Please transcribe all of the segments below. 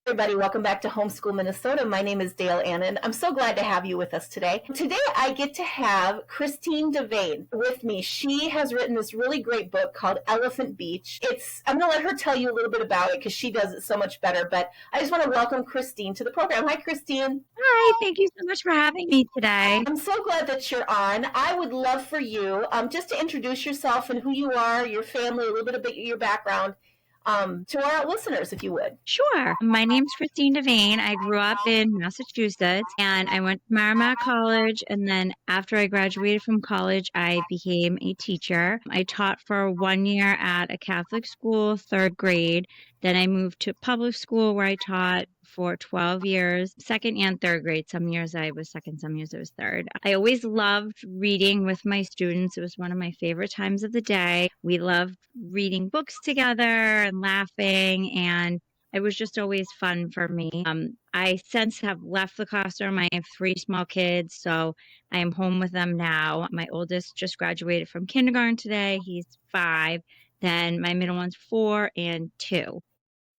Everybody, welcome back to Homeschool Minnesota. My name is Dale Annan. I'm so glad to have you with us today. Today I get to have Christine Devane with me. She has written this really great book called Elephant Beach. I'm going to let her tell you a little bit about it because she does it so much better, but I just want to welcome Christine to the program. Hi, Christine. Hi, thank you so much for having me today. I'm so glad that you're on. I would love for you just to introduce yourself and who you are, your family, a little bit about your background, to our listeners, if you would. Sure. My name's Christine Devane. I grew up in Massachusetts and I went to Merrimack College. And then after I graduated from college, I became a teacher. I taught for 1 year at a Catholic school, third grade. Then I moved to public school where I taught for 12 years, second and third grade. Some years I was second, some years I was third. I always loved reading with my students. It was one of my favorite times of the day. We loved reading books together and laughing, and it was just always fun for me. I since have left the classroom. I have 3 small kids, so I am home with them now. My oldest just graduated from kindergarten today. He's 5. Then my middle one's 4 and 2.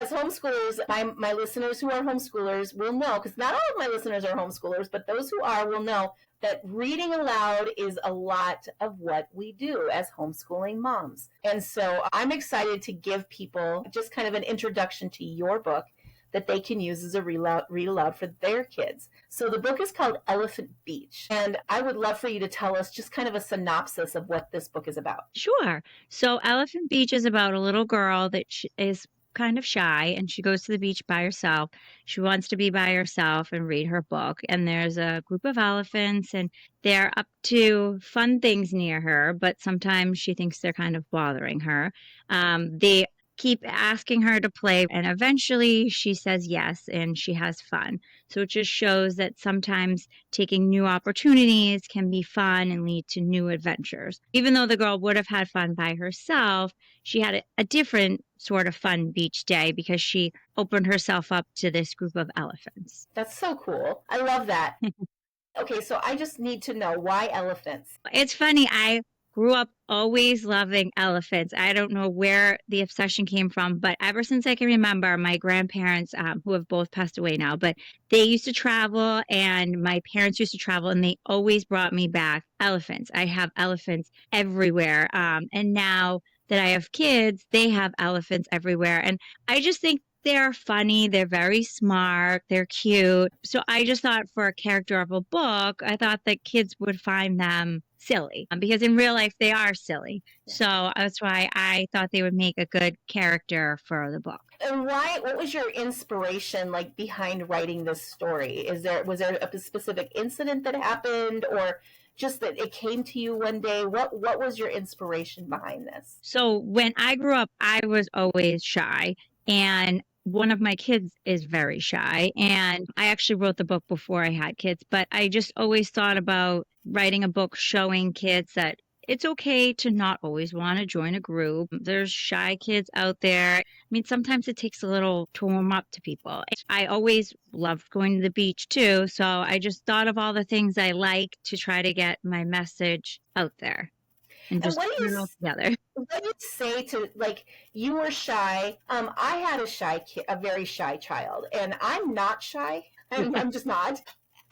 As homeschoolers, my listeners who are homeschoolers will know, because not all of my listeners are homeschoolers, but those who are will know that reading aloud is a lot of what we do as homeschooling moms. And so I'm excited to give people just kind of an introduction to your book that they can use as a read aloud for their kids. So the book is called Elephant Beach. And I would love for you to tell us just kind of a synopsis of what this book is about. Sure. So Elephant Beach is about a little girl that is kind of shy, and she goes to the beach by herself. She wants to be by herself and read her book. And there's a group of elephants, and they're up to fun things near her, but sometimes she thinks they're kind of bothering her. They keep asking her to play, and eventually she says yes, and she has fun. So it just shows that sometimes taking new opportunities can be fun and lead to new adventures. Even though the girl would have had fun by herself, she had a different sort of fun beach day because she opened herself up to this group of elephants. That's so cool. I love that. Okay, so I just need to know, why elephants? It's funny. I grew up always loving elephants. I don't know where the obsession came from, but ever since I can remember, my grandparents, who have both passed away now, but they used to travel, and my parents used to travel, and they always brought me back elephants. I have elephants everywhere. And now that I have kids, they have elephants everywhere. And I just think they're funny. They're very smart. They're cute. So I just thought, for a character of a book, I thought that kids would find them silly, because in real life they are silly. So that's why I thought they would make a good character for the book. And what was your inspiration like behind writing this story? Was there a specific incident that happened, or just that it came to you one day? What was your inspiration behind this? So when I grew up, I was always shy, and one of my kids is very shy, and I actually wrote the book before I had kids, but I just always thought about writing a book showing kids that it's okay to not always want to join a group. There's shy kids out there. I mean, sometimes it takes a little to warm up to people. I always loved going to the beach too, so I just thought of all the things I like to try to get my message out there. And just put it all together. What do you say to, like, you were shy? I had a very shy child, and I'm not shy. I'm just not.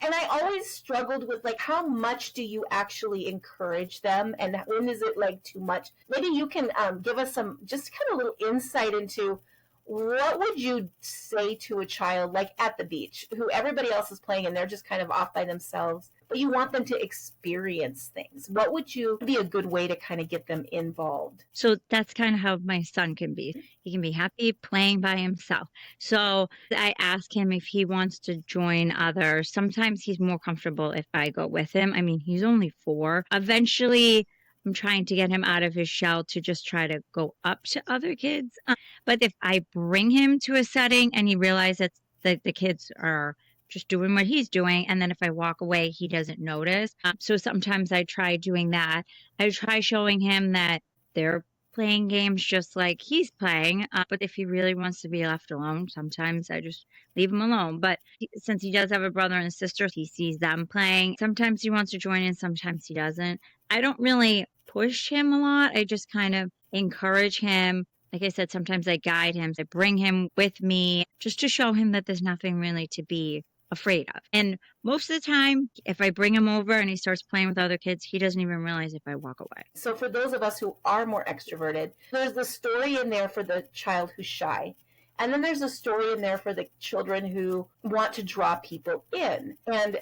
And I always struggled with, like, how much do you actually encourage them, and when is it, like, too much? Maybe you can give us some, just kind of little insight into what would you say to a child, like, at the beach, who everybody else is playing and they're just kind of off by themselves, but you want them to experience things. What would be a good way to kind of get them involved? So that's kind of how my son can be. He can be happy playing by himself. So I ask him if he wants to join others. Sometimes he's more comfortable if I go with him. I mean, he's only 4. Eventually, I'm trying to get him out of his shell to just try to go up to other kids. But if I bring him to a setting and he realizes that the kids are just doing what he's doing, and then if I walk away, he doesn't notice. So sometimes I try doing that. I try showing him that they're playing games just like he's playing. But if he really wants to be left alone, sometimes I just leave him alone. But since he does have a brother and a sister, he sees them playing. Sometimes he wants to join in, sometimes he doesn't. I don't really push him a lot. I just kind of encourage him like I said, sometimes I guide him. I bring him with me just to show him that there's nothing really to be afraid of. And most of the time, if I bring him over and he starts playing with other kids, he doesn't even realize if I walk away. So for those of us who are more extroverted, there's the story in there for the child who's shy. And then there's a story in there for the children who want to draw people in. And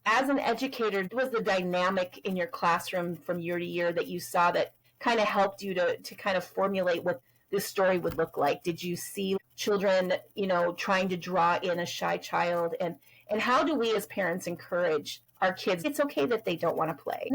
as an educator, what was the dynamic in your classroom from year to year that you saw that kind of helped you to kind of formulate what this story would look like? Did you see children, trying to draw in a shy child? And how do we as parents encourage our kids? It's okay that they don't want to play.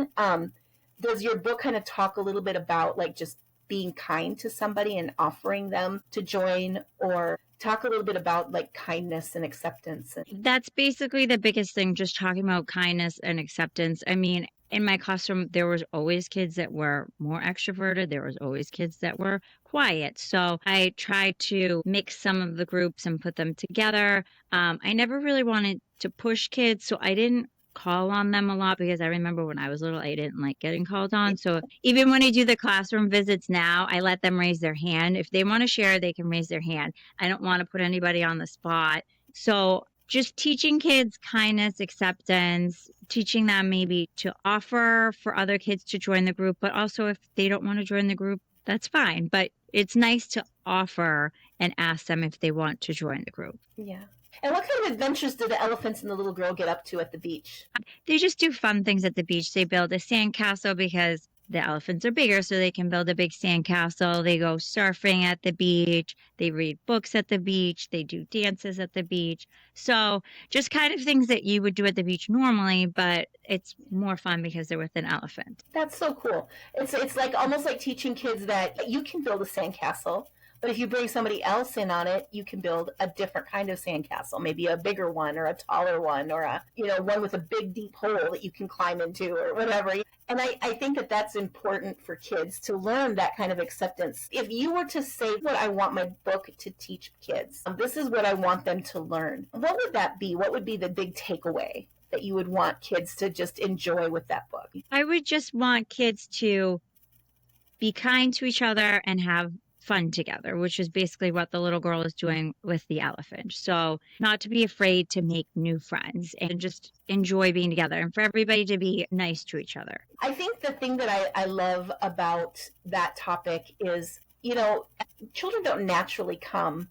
Does your book kind of talk a little bit about like just being kind to somebody and offering them to join, or talk a little bit about like kindness and acceptance? That's basically the biggest thing, just talking about kindness and acceptance. I mean, in my classroom, there was always kids that were more extroverted. There was always kids that were quiet. So I tried to mix some of the groups and put them together. I never really wanted to push kids, so I didn't call on them a lot, because I remember when I was little, I didn't like getting called on. So even when I do the classroom visits now, I let them raise their hand. If they want to share, they can raise their hand. I don't want to put anybody on the spot. So just teaching kids kindness, acceptance, teaching them maybe to offer for other kids to join the group, but also if they don't want to join the group, that's fine. But it's nice to offer and ask them if they want to join the group. Yeah. And what kind of adventures did the elephants and the little girl get up to at the beach? They just do fun things at the beach. They build a sandcastle because the elephants are bigger, so they can build a big sandcastle. They go surfing at the beach. They read books at the beach. They do dances at the beach. So just kind of things that you would do at the beach normally, but it's more fun because they're with an elephant. That's so cool. It's like almost like teaching kids that you can build a sandcastle, but if you bring somebody else in on it, you can build a different kind of sandcastle, maybe a bigger one or a taller one, or one with a big deep hole that you can climb into or whatever. And I think that that's important for kids to learn that kind of acceptance. If you were to say what I want my book to teach kids, this is what I want them to learn, what would that be? What would be the big takeaway that you would want kids to just enjoy with that book? I would just want kids to be kind to each other and have fun together, which is basically what the little girl is doing with the elephant. So not to be afraid to make new friends and just enjoy being together, and for everybody to be nice to each other. I think the thing that I love about that topic is, children don't naturally come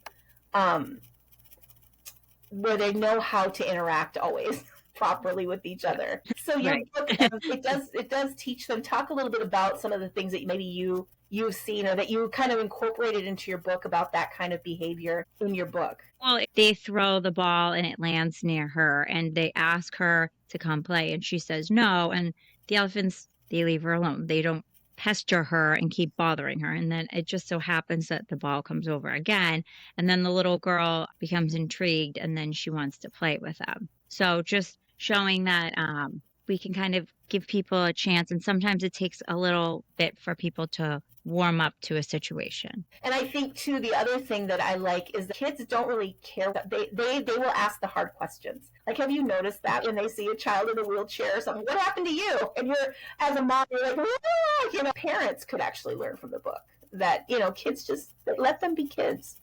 where they know how to interact always properly with each other. So your Right. book, it does teach them. Talk a little bit about some of the things that maybe you've seen or that you kind of incorporated into your book about that kind of behavior in your book. Well, they throw the ball and it lands near her, and they ask her to come play, and she says no. And the elephants, they leave her alone. They don't pester her and keep bothering her. And then it just so happens that the ball comes over again. And then the little girl becomes intrigued, and then she wants to play with them. So just showing that we can kind of give people a chance. And sometimes it takes a little bit for people to warm up to a situation. And I think too, the other thing that I like is the kids don't really care. They will ask the hard questions. Like, have you noticed that when they see a child in a wheelchair or something, what happened to you? And you're, as a mom, you're like, ah! Parents could actually learn from the book that, kids just let them be kids.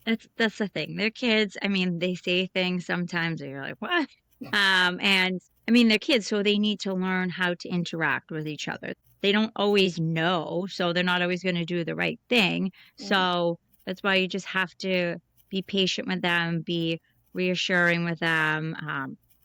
That's the thing. They're kids. I mean, they say things sometimes that you're like, what? And I mean, they're kids, so they need to learn how to interact with each other. They don't always know, so they're not always going to do the right thing. Mm-hmm. So that's why you just have to be patient with them, be reassuring with them.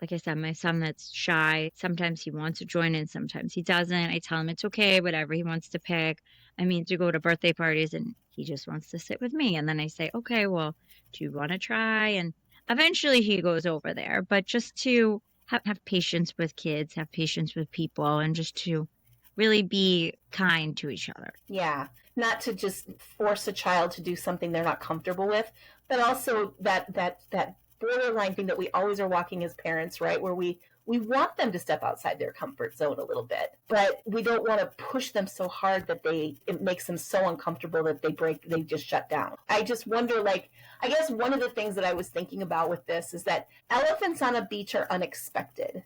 Like I said, my son that's shy, sometimes he wants to join in, sometimes he doesn't. I tell him it's okay, whatever he wants to pick. I mean, to go to birthday parties, and he just wants to sit with me. And then I say, okay, well, do you want to try? And eventually he goes over there. But just to have patience with kids, have patience with people, and just to really be kind to each other. Yeah, not to just force a child to do something they're not comfortable with, but also that borderline thing that we always are walking as parents, right? Where we want them to step outside their comfort zone a little bit, but we don't want to push them so hard that it makes them so uncomfortable that they just shut down. I just wonder, I guess one of the things that I was thinking about with this is that elephants on a beach are unexpected.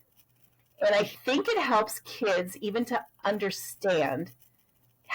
And I think it helps kids even to understand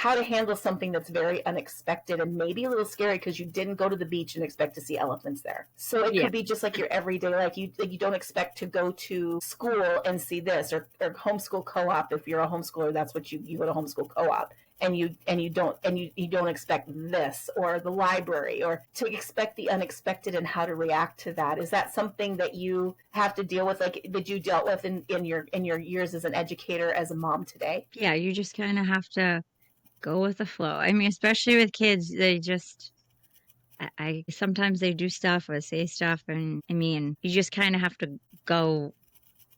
how to handle something that's very unexpected and maybe a little scary because you didn't go to the beach and expect to see elephants there. So it Yeah. could be just like your everyday life. You don't expect to go to school and see this, or homeschool co-op. If you're a homeschooler, that's what you go to homeschool co-op. And you don't expect this, or the library, or to expect the unexpected and how to react to that. Is that something that you have to deal with, like that you dealt with in your years as an educator, as a mom today? Yeah, you just kind of have to go with the flow. I mean, especially with kids, they just I sometimes they do stuff or say stuff, and I mean, you just kind of have to go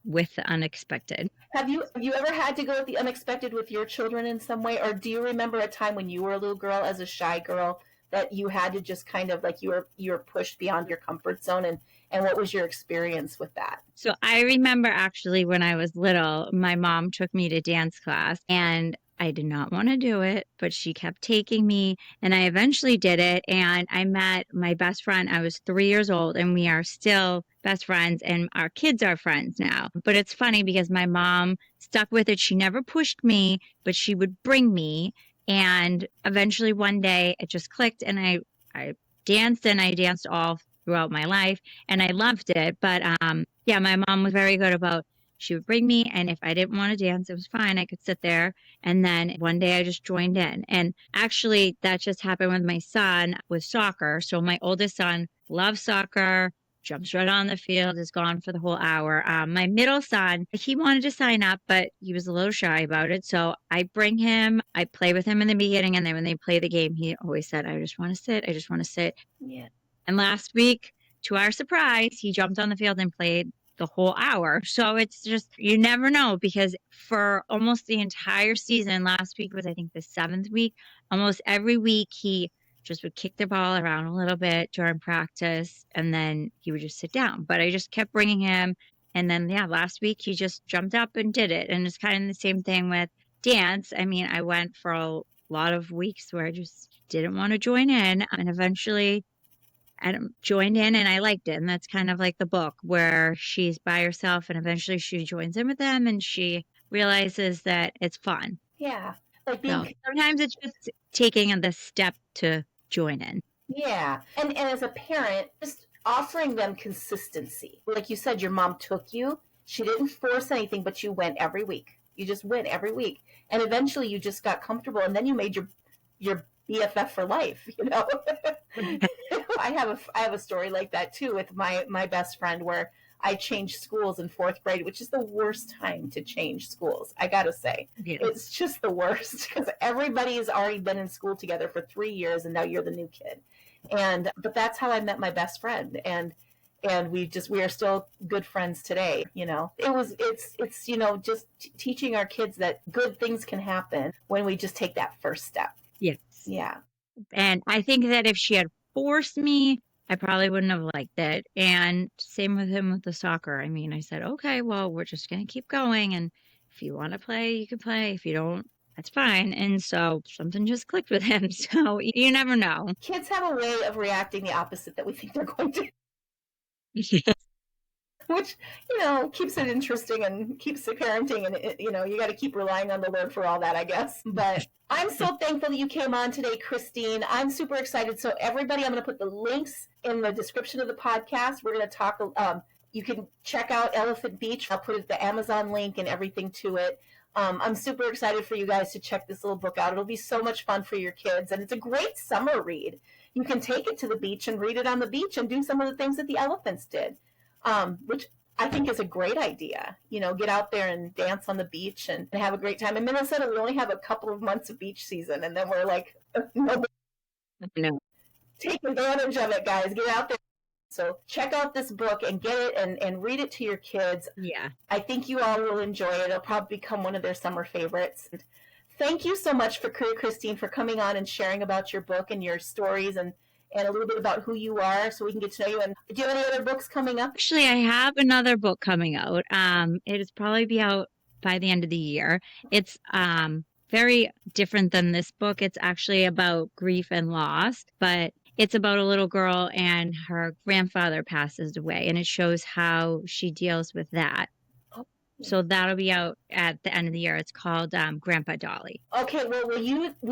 with the unexpected. Have you ever had to go with the unexpected with your children in some way, or do you remember a time when you were a little girl, as a shy girl, that you had to just kind of like you were pushed beyond your comfort zone, and what was your experience with that? So I remember actually when I was little, my mom took me to dance class and I did not want to do it, but she kept taking me and I eventually did it. And I met my best friend. I was 3 years old and we are still best friends and our kids are friends now. But it's funny because my mom stuck with it. She never pushed me, but she would bring me. And eventually one day it just clicked and I danced and I danced all throughout my life and I loved it. But yeah, my mom was very good about she would bring me and if I didn't want to dance, it was fine. I could sit there. And then one day I just joined in. And actually that just happened with my son with soccer. So my oldest son loves soccer, jumps right on the field, is gone for the whole hour. My middle son, he wanted to sign up, but he was a little shy about it. So I bring him, I play with him in the beginning. And then when they play the game, he always said, I just want to sit. I just want to sit. Yeah. And last week, to our surprise, he jumped on the field and played the whole hour. So it's just, you never know because for almost the entire season, last week was, I think, the 7th week, almost every week he just would kick the ball around a little bit during practice and then he would just sit down. But I just kept bringing him. And then, yeah, last week he just jumped up and did it. And it's kind of the same thing with dance. I mean, I went for a lot of weeks where I just didn't want to join in. And eventually, I joined in and I liked it. And that's kind of like the book where she's by herself and eventually she joins in with them and she realizes that it's fun. Yeah. Like So being sometimes it's just taking the step to join in. Yeah. And as a parent, just offering them consistency. Like you said, your mom took you. She didn't force anything, but you went every week. You just went every week. And eventually you just got comfortable and then you made your BFF for life, you know. I have a story like that too with my best friend where I changed schools in 4th grade, which is the worst time to change schools. I gotta say, Yes. it's just the worst because everybody has already been in school together for 3 years, and now you're the new kid. But that's how I met my best friend, and we are still good friends today. You know, it's just teaching our kids that good things can happen when we just take that first step. Yes. Yeah. And I think that if she had forced me, I probably wouldn't have liked it. And same with him with the soccer. I mean, I said, okay, well, we're just going to keep going. And if you want to play, you can play. If you don't, that's fine. And so something just clicked with him. So you never know. Kids have a way of reacting the opposite that we think they're going to, which keeps it interesting and keeps it parenting, and you got to keep relying on the Lord for all that, I guess. But I'm so thankful that you came on today, Christine. I'm super excited. So everybody, I'm going to put the links in the description of the podcast. We're going to talk. You can check out Elephant Beach. I'll put the Amazon link and everything to it. I'm super excited for you guys to check this little book out. It'll be so much fun for your kids, and it's a great summer read. You can take it to the beach and read it on the beach and do some of the things that the elephants did, which I think is a great idea. Get out there and dance on the beach and have a great time. In Minnesota, we only have a couple of months of beach season, and then we're like, no, take advantage of it, guys. Get out there. So check out this book and get it and read it to your kids. Yeah. I think you all will enjoy it. It'll probably become one of their summer favorites. Thank you so much, Christine, for coming on and sharing about your book and your stories and a little bit about who you are so we can get to know you. And do you have any other books coming up? Actually, I have another book coming out. It is probably be out by the end of the year. It's very different than this book. It's actually about grief and loss, but it's about a little girl and her grandfather passes away, and it shows how she deals with that. So that'll be out at the end of the year. It's called Grandpa Dolly. Okay, well, will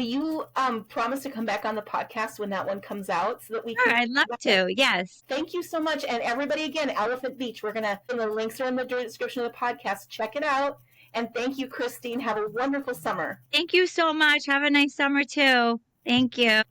you promise to come back on the podcast when that one comes out so that we Sure, can? I'd love to. Yes. Thank you so much, and everybody again, Elephant Beach. We're gonna, and the links are in the description of the podcast. Check it out, and thank you, Christine. Have a wonderful summer. Thank you so much. Have a nice summer too. Thank you.